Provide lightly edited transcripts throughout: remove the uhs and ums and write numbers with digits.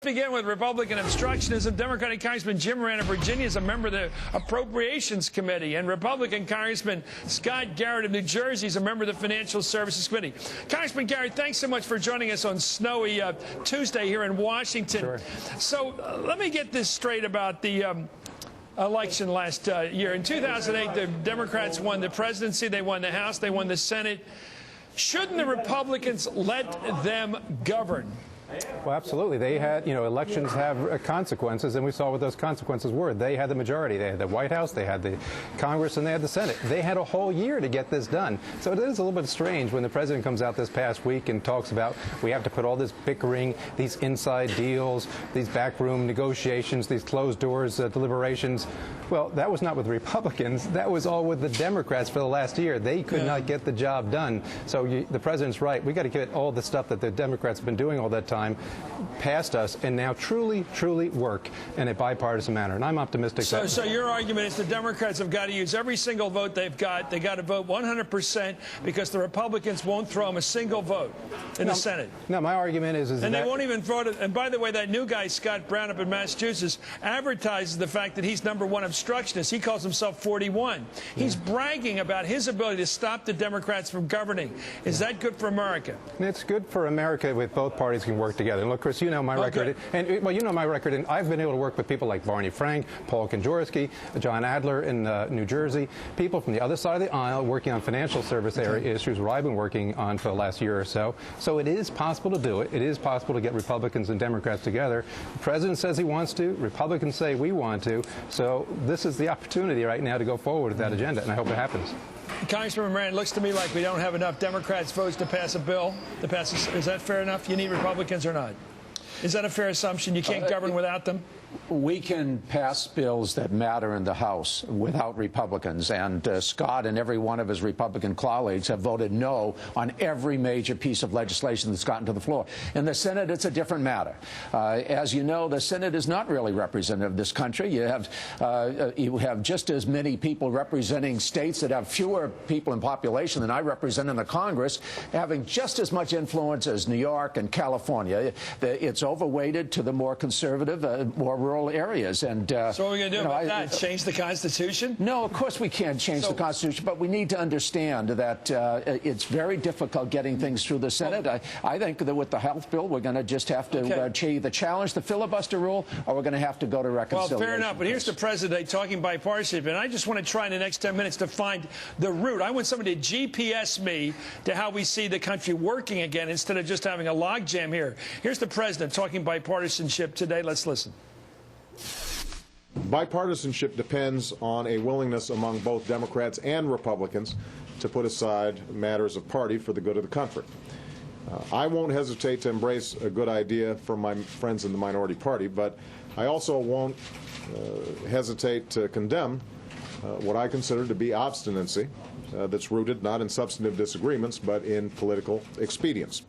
Begin with Republican obstructionism. Democratic Congressman Jim Moran of Virginia is a member of the Appropriations Committee, and Republican Congressman Scott Garrett of New Jersey is a member of the Financial Services Committee. Congressman Garrett, thanks so much for joining us on snowy Tuesday here in Washington. Sure. So let me get this straight about the election last year. In 2008, the Democrats won the presidency, they won the House, they won the Senate. Shouldn't the Republicans let them govern? Well, absolutely. They had, elections have consequences, and we saw what those consequences were. They had the majority. They had the White House, they had the Congress, and they had the Senate. They had a whole year to get this done. So it is a little bit strange when the president comes out this past week and talks about we have to put all this bickering, these inside deals, these backroom negotiations, these closed doors deliberations. Well, that was not with the Republicans. That was all with the Democrats for the last year. They could not get the job done. So the president's right. We got to get all the stuff that the Democrats have been doing all that time past us and now truly work in a bipartisan manner. And I'm optimistic. So your argument is the Democrats have got to use every single vote they've got. They got to vote 100% because the Republicans won't throw them a single vote in the Senate. No, my argument is and they won't even vote it. And by the way, that new guy, Scott Brown up in Massachusetts, advertises the fact that he's #1 obstructionist. He calls himself 41. He's bragging about his ability to stop the Democrats from governing. Is that good for America? It's good for America if both parties can work together. And look, Chris, you know my record. And well, you know my record. And I've been able to work with people like Barney Frank, Paul Konjarsky, John Adler in New Jersey, people from the other side of the aisle working on financial service area issues where I've been working on for the last year or so. So it is possible to do it. It is possible to get Republicans and Democrats together. The president says he wants to. Republicans say we want to. So this is the opportunity right now to go forward with that agenda, and I hope it happens. Congressman Moran, it looks to me like we don't have enough Democrats' votes to pass a bill. Is that fair enough? You need Republicans or not? Is that a fair assumption? You can't govern without them? We can pass bills that matter in the House without Republicans, and Scott and every one of his Republican colleagues have voted no on every major piece of legislation that's gotten to the floor. In the Senate, it's a different matter. As you know, the Senate is not really representative of this country. You have just as many people representing states that have fewer people in population than I represent in the Congress, having just as much influence as New York and California. It's overweighted to the more conservative, more rural areas. And so what are we going to do about that? Change the Constitution? No, of course we can't change the Constitution, but we need to understand that it's very difficult getting things through the Senate. I think that with the health bill, we're going to just have to either challenge the filibuster rule or we're going to have to go to reconciliation. Well, fair enough, but here's the president talking bipartisanship, and I just want to try in the next 10 minutes to find the root. I want somebody to GPS me to how we see the country working again instead of just having a logjam here. Here's the president talking bipartisanship today. Let's listen. Bipartisanship depends on a willingness among both Democrats and Republicans to put aside matters of party for the good of the country. I won't hesitate to embrace a good idea from my friends in the minority party, but I also won't hesitate to condemn what I consider to be obstinacy that's rooted not in substantive disagreements, but in political expedience.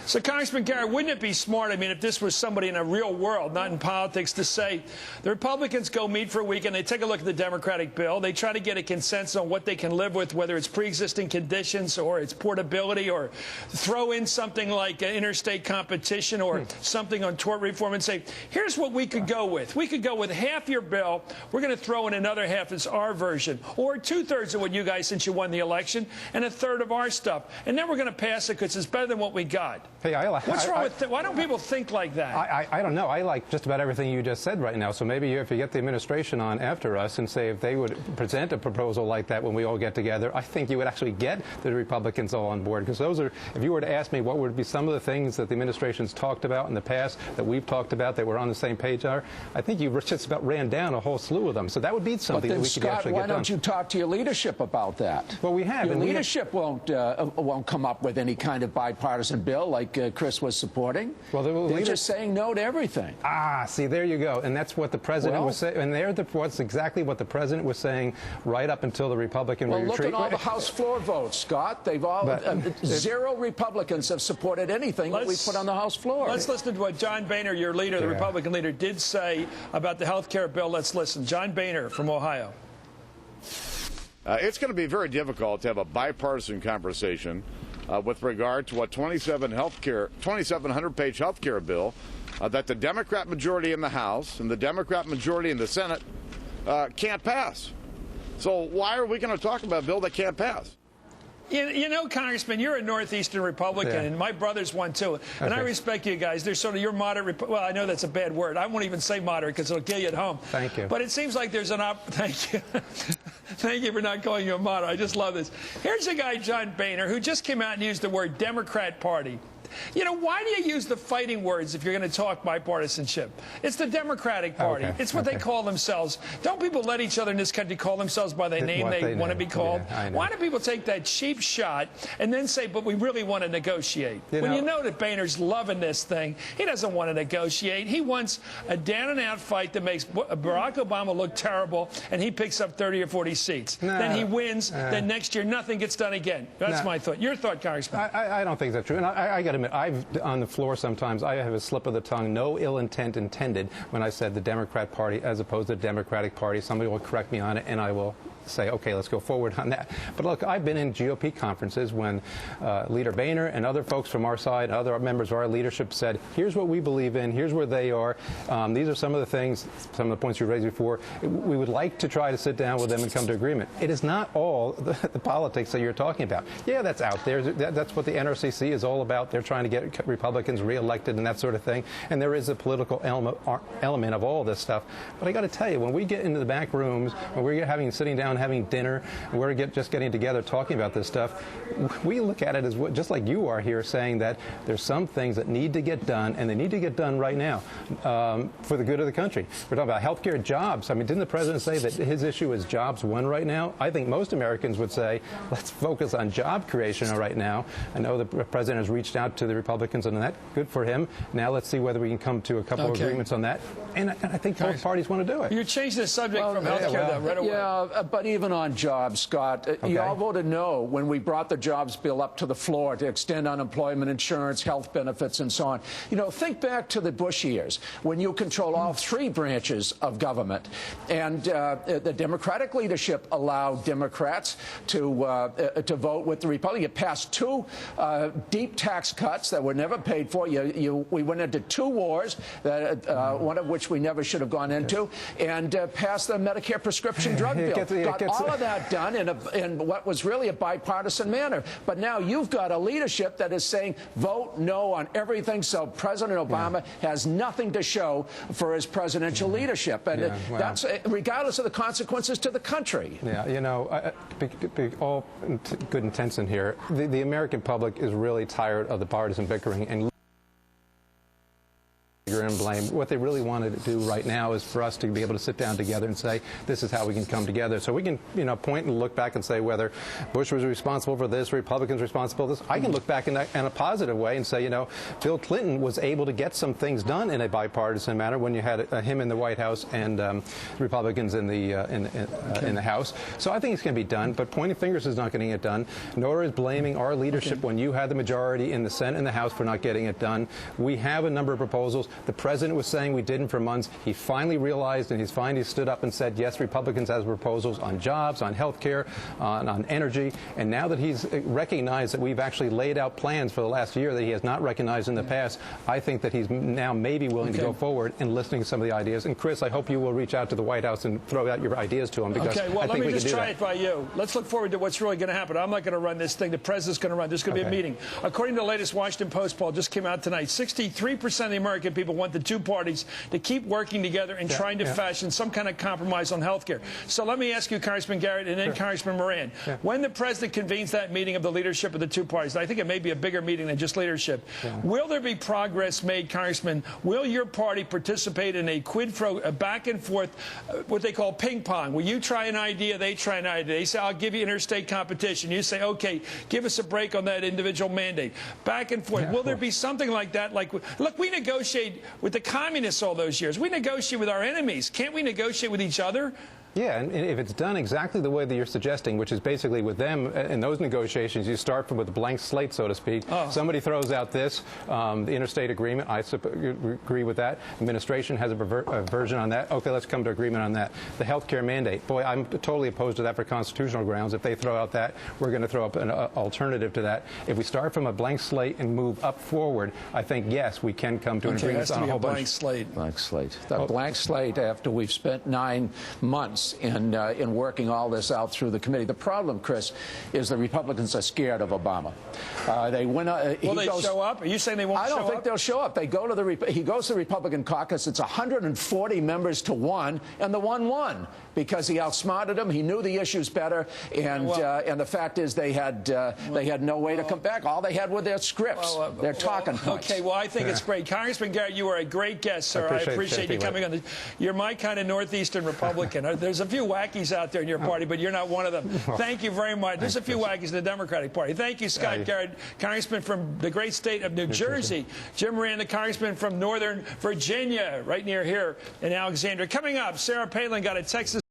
So, Congressman Garrett, wouldn't it be smart, I mean, if this was somebody in a real world, not in politics, to say the Republicans go meet for a week and they take a look at the Democratic bill, they try to get a consensus on what they can live with, whether it's pre-existing conditions or it's portability, or throw in something like interstate competition or something on tort reform and say, here's what we could go with. We could go with half your bill. We're going to throw in another half as our version, or 2/3 of what you guys, since you won the election, and 1/3 of our stuff. And then we're going to pass it because it's better than what we got. Hey, what's wrong with that? Why don't people think like that? I don't know. I like just about everything you just said right now. So maybe if you get the administration on after us and say if they would present a proposal like that when we all get together, I think you would actually get the Republicans all on board. Because those are, if you were to ask me what would be some of the things that the administration's talked about in the past, that we've talked about, that we're on the same page are, I think you just about ran down a whole slew of them. So that would be something that we could actually get done. Why don't you talk to your leadership about that? Well, we have. Your leadership won't come up with any kind of bipartisan bill like Chris was supporting. Well, they're just saying no to everything. See, there you go. And that's what the president was saying. And that's exactly what the president was saying right up until the Republican retreat. Look at all the House floor votes, Scott. They've all zero Republicans have supported anything that we put on the House floor. Let's listen to what John Boehner, your leader, the Republican leader, did say about the health care bill. Let's listen. John Boehner from Ohio. It's going to be very difficult to have a bipartisan conversation with regard to what 2,700-page health care bill that the Democrat majority in the House and the Democrat majority in the Senate can't pass. So why are we going to talk about a bill that can't pass? You know, Congressman, you're a Northeastern Republican, Yeah. and my brother's one, too. And I respect you guys. They're sort of, you're moderate. Well, I know that's a bad word. I won't even say moderate because it'll kill you at home. Thank you. But it seems like there's an Thank you. Thank you for not calling you a moderate. I just love this. Here's a guy, John Boehner, who just came out and used the word Democrat Party. You know, why do you use the fighting words if you're going to talk bipartisanship? It's the Democratic Party. Okay. It's what they call themselves. Don't people let each other in this country call themselves by the name they want to be called? Yeah, I know. Why do people take that cheap shot and then say, but we really want to negotiate? You know that Boehner's loving this thing. He doesn't want to negotiate. He wants a down-and-out fight that makes Barack Obama look terrible, and he picks up 30 or 40 seats. No, then he wins. Then next year, nothing gets done again. That's my thought. Your thought, Congressman? I don't think that's true. And I got to admit, I've on the floor sometimes, I have a slip of the tongue, no ill intent intended when I said the Democrat Party as opposed to the Democratic Party. Somebody will correct me on it, and I will say, okay, let's go forward on that. But look, I've been in GOP conferences when Leader Boehner and other folks from our side, other members of our leadership said, here's what we believe in, here's where they are. These are some of the things, some of the points you raised before. We would like to try to sit down with them and come to agreement. It is not all the politics that you're talking about. Yeah, that's out there. That's what the NRCC is all about. They're trying to get Republicans reelected and that sort of thing. And there is a political element of all this stuff. But I got to tell you, when we get into the back rooms, when we're sitting down having dinner, and we're just getting together talking about this stuff, we look at it as just like you are here, saying that there's some things that need to get done, and they need to get done right now for the good of the country. We're talking about health care, jobs. I mean, didn't the president say that his issue is jobs one right now? I think most Americans would say, let's focus on job creation right now. I know the president has reached out to the Republicans on that. Good for him. Now let's see whether we can come to a couple of agreements on that. And I think both parties want to do it. You're changing the subject from health care, right away. Yeah, but even on jobs, Scott, you all voted no when we brought the jobs bill up to the floor to extend unemployment insurance, health benefits, and so on. You know, think back to the Bush years when you control all three branches of government. And the Democratic leadership allowed Democrats to vote with the Republicans. You passed two deep tax cuts that were never paid for. We went into two wars, one of which we never should have gone into, and passed the Medicare prescription drug bill. Got all of that done in what was really a bipartisan manner. But now you've got a leadership that is saying vote no on everything, so President Obama has nothing to show for his presidential leadership. And that's regardless of the consequences to the country. Yeah, you know, all good intents in here. The American public is really tired of the partisan bickering and and blame. What they really want to do right now is for us to be able to sit down together and say, this is how we can come together. So we can, point and look back and say whether Bush was responsible for this, Republicans responsible for this. I can look back in a positive way and say, Bill Clinton was able to get some things done in a bipartisan manner when you had him in the White House and Republicans in the House. So I think it's going to be done. But pointing fingers is not getting it done. Nor is blaming our leadership when you had the majority in the Senate and the House for not getting it done. We have a number of proposals. The president was saying we didn't for months. He finally realized, and he's finally stood up and said, yes, Republicans have proposals on jobs, on health care, on energy. And now that he's recognized that we've actually laid out plans for the last year that he has not recognized in the past, I think that he's now maybe willing to go forward and listening to some of the ideas. And, Chris, I hope you will reach out to the White House and throw out your ideas to him, because I think we can do that. Let me just try it by you. Let's look forward to what's really going to happen. I'm not going to run this thing. The president's going to run. There's going to be a meeting. According to the latest Washington Post poll, just came out tonight, 63% of the American people want the two parties to keep working together and trying to fashion some kind of compromise on health care. So let me ask you, Congressman Garrett, and then Congressman Moran, when the president convenes that meeting of the leadership of the two parties, I think it may be a bigger meeting than just leadership, will there be progress made, Congressman? Will your party participate in a quid pro, a back and forth, what they call ping pong, where you try an idea, they try an idea. They say, I'll give you interstate competition. You say, okay, give us a break on that individual mandate. Back and forth. Will there be something like that? Like, look, we negotiate with the communists all those years. We negotiate with our enemies. Can't we negotiate with each other? Yeah, and if it's done exactly the way that you're suggesting, which is basically with them in those negotiations, you start from with a blank slate, so to speak. Somebody throws out this, the interstate agreement. I agree with that. Administration has a version on that. Okay, let's come to agreement on that. The health care mandate. Boy, I'm totally opposed to that for constitutional grounds. If they throw out that, we're going to throw up an alternative to that. If we start from a blank slate and move up forward, I think, yes, we can come to an agreement on a whole bunch. Blank slate. Blank slate. The blank slate after we've spent 9 months in working all this out through the committee. The problem, Chris, is the Republicans are scared of Obama. They win. Will they show up? Are you saying they won't show up? I don't think they'll show up. They go to he goes to the Republican caucus. It's 140 members to 1, and the one won because he outsmarted them. He knew the issues better, and the fact is they had no way to come back. All they had were their scripts, their talking points. Okay, well, I think it's great. Congressman Garrett, you are a great guest, sir. I appreciate you coming on. You're my kind of Northeastern Republican. There's a few wackies out there in your party, but you're not one of them. Thank you very much. There's a few wackies in the Democratic Party. Thank you, Scott Garrett, Congressman from the great state of New Jersey. Jim Moran, the Congressman from Northern Virginia, right near here in Alexandria. Coming up, Sarah Palin got a Texas